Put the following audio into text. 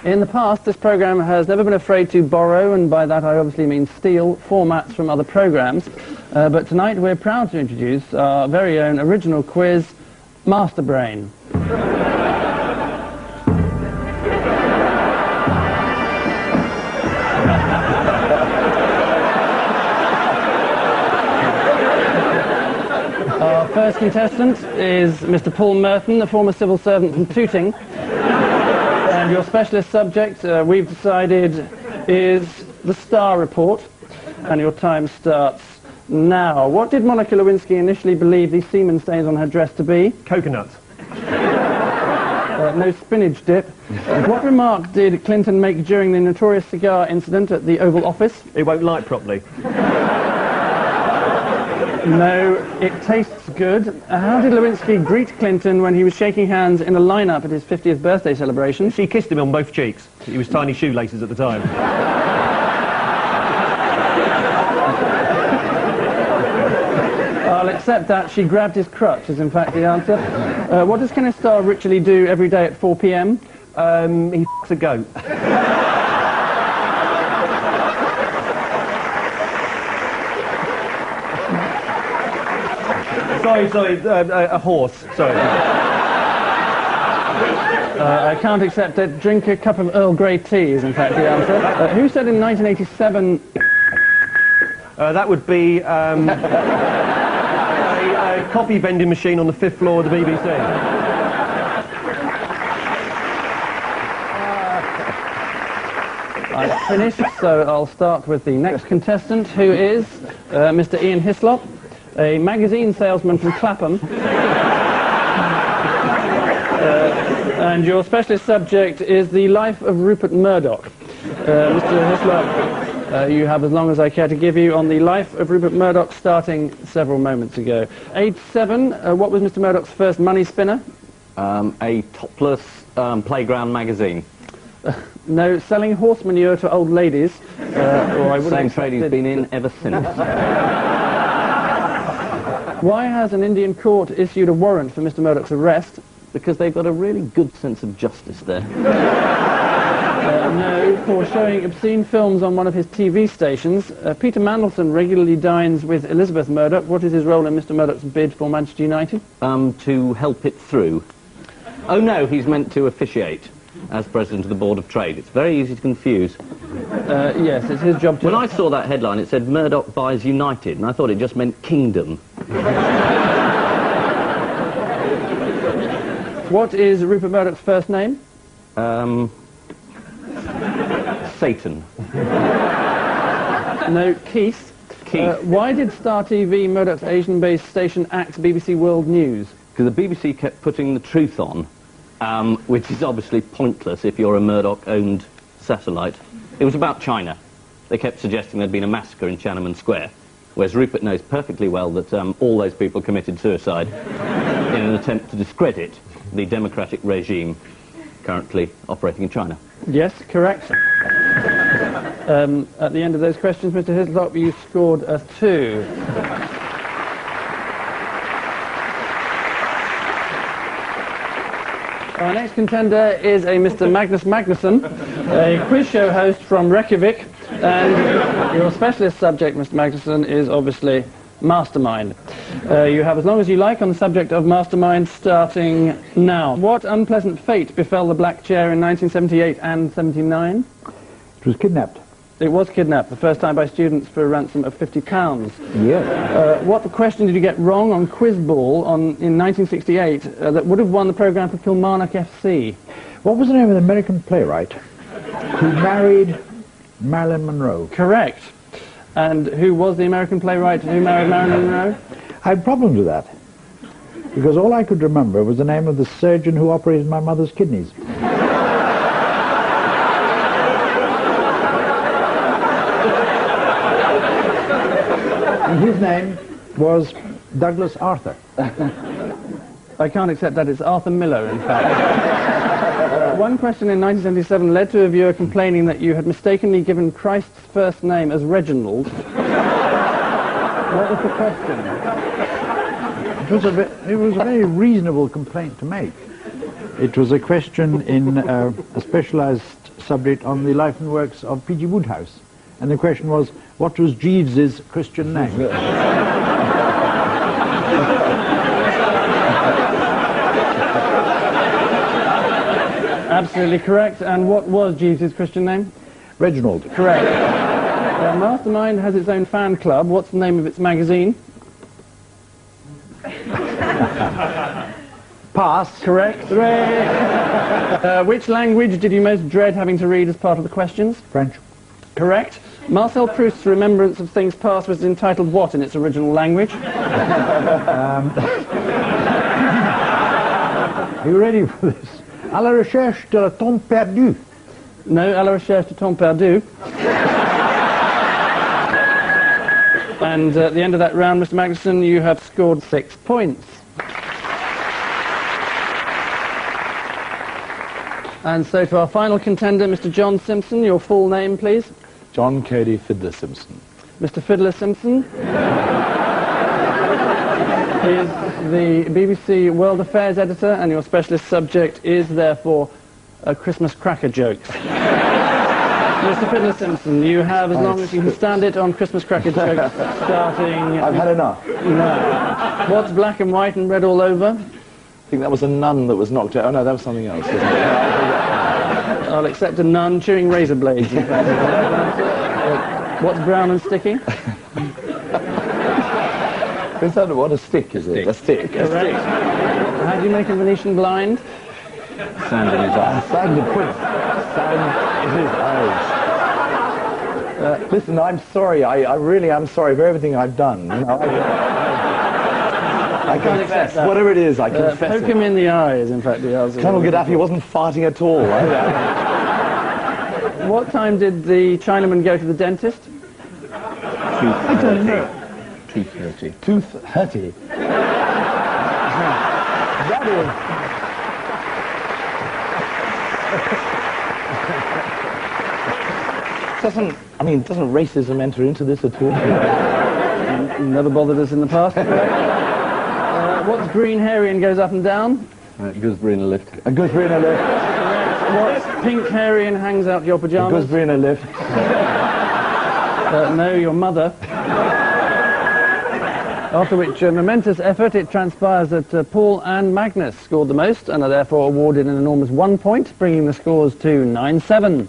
In the past, this program has never been afraid to borrow, and by that I obviously mean steal, formats from other programs. But tonight we're proud to introduce our very own original quiz, Master Brain. Our first contestant is Mr. Paul Merton, a former civil servant from Tooting. And your specialist subject, we've decided, is the Star Report. And your time starts now. What did Monica Lewinsky initially believe these semen stains on her dress to be? Coconut. No spinach dip. What remark did Clinton make during the notorious cigar incident at the Oval Office? It won't light properly. No, it tastes good. How did Lewinsky greet Clinton when he was shaking hands in a lineup at his 50th birthday celebration? She kissed him on both cheeks. He was tiny shoelaces at the time. I'll accept that. She grabbed his crutch is in fact the answer. What does Kenneth Starr ritually do every day at 4 p.m? He f***s a goat. Sorry, a horse, sorry. I can't accept it. Drink a cup of Earl Grey tea is in fact the answer. Who said in 1987... that would be a coffee vending machine on the 5th floor of the BBC. I've finished, so I'll start with the next contestant, who is Mr. Ian Hislop, a magazine salesman from Clapham. And your specialist subject is the life of Rupert Murdoch. Mr. Hislop, you have as long as I care to give you on the life of Rupert Murdoch, starting several moments ago. Age 7, what was Mr. Murdoch's first money spinner? A topless playground magazine. No, selling horse manure to old ladies. Or I Same trade he's been in ever since. Why has an Indian court issued a warrant for Mr. Murdoch's arrest? Because they've got a really good sense of justice there. No, for showing obscene films on one of his TV stations. Peter Mandelson regularly dines with Elizabeth Murdoch. What is his role in Mr. Murdoch's bid for Manchester United? To help it through. Oh no, he's meant to officiate as President of the Board of Trade. It's very easy to confuse. Yes, it's his job to... When I saw that headline, it said Murdoch buys United, and I thought it just meant kingdom. What is Rupert Murdoch's first name? Satan. No, Keith. Keith. Why did Star TV, Murdoch's Asian-based station, axe BBC World News? Because the BBC kept putting the truth on, which is obviously pointless if you're a Murdoch-owned satellite. It was about China. They kept suggesting there'd been a massacre in Tiananmen Square, whereas Rupert knows perfectly well that all those people committed suicide in an attempt to discredit the democratic regime currently operating in China. Yes, correct. At the end of those questions, Mr. Hislop, you scored a 2. Our next contender is a Mr. Magnus Magnusson, a quiz show host from Reykjavik, and your specialist subject, Mr. Magnusson, is obviously Mastermind. You have as long as you like on the subject of Mastermind, starting now. What unpleasant fate befell the Black Chair in 1978 and 79? It was kidnapped. It was kidnapped, the first time by students for a ransom of £50. Yes. What question did you get wrong on Quiz Ball in 1968 that would have won the programme for Kilmarnock FC? What was the name of the American playwright who married Marilyn Monroe? Correct. And who was the American playwright who married Marilyn Monroe? I had problems with that, because all I could remember was the name of the surgeon who operated my mother's kidneys. And his name was Douglas Arthur. I can't accept that. It's Arthur Miller, in fact. One question in 1977 led to a viewer complaining that you had mistakenly given Christ's first name as Reginald. What was the question? It was a very reasonable complaint to make. It was a question in a specialized subject on the life and works of P.G. Wodehouse. And the question was, what was Jeeves's Christian name? Absolutely correct. And what was Jeeves's Christian name? Reginald. Correct. Mastermind has its own fan club. What's the name of its magazine? Pass. Correct. Hooray. Which language did you most dread having to read as part of the questions? French. Correct. Marcel Proust's Remembrance of Things Past was entitled what in its original language? Are you ready for this? À la recherche de la tombe perdue. No, à la recherche de temps perdu. And at the end of that round, Mr. Magnuson, you have scored 6 points. And so to our final contender, Mr. John Simpson, your full name, please. John Cody Fiddler Simpson. Mr. Fiddler Simpson is the BBC World Affairs editor, and your specialist subject is, therefore, Christmas cracker jokes. Mr. Fiddler Simpson, you have, as long as you can stand it, on Christmas cracker jokes, starting... I've had enough. No. What's black and white and red all over? I think that was a nun that was knocked out. Oh no, that was something else. Wasn't it? I'll accept a nun chewing razor blades. In fact. What's brown and sticky? Is that what a stick is it? A stick. Correct. How do you make a Venetian blind? Sand in his eyes. Sand and put sand in his eyes. Listen, I'm sorry. I really am sorry for everything I've done. You know, I confess. Whatever it is, I confess. Poke him in the eyes, in fact, the answer. Colonel Gaddafi wasn't farting at all. What time did the Chinaman go to the dentist? 2:30. 2:30. 2:30. That is... doesn't racism enter into this at all? Never bothered us in the past. What's green, hairy, and goes up and down? Gooseberry in a lift. A gooseberry in a lift. What's pink, hairy, and hangs out your A pyjamas? gooseberry in a lift. No, your mother. After which momentous effort, it transpires that Paul and Magnus scored the most and are therefore awarded an enormous 1 point, bringing the scores to 9-7.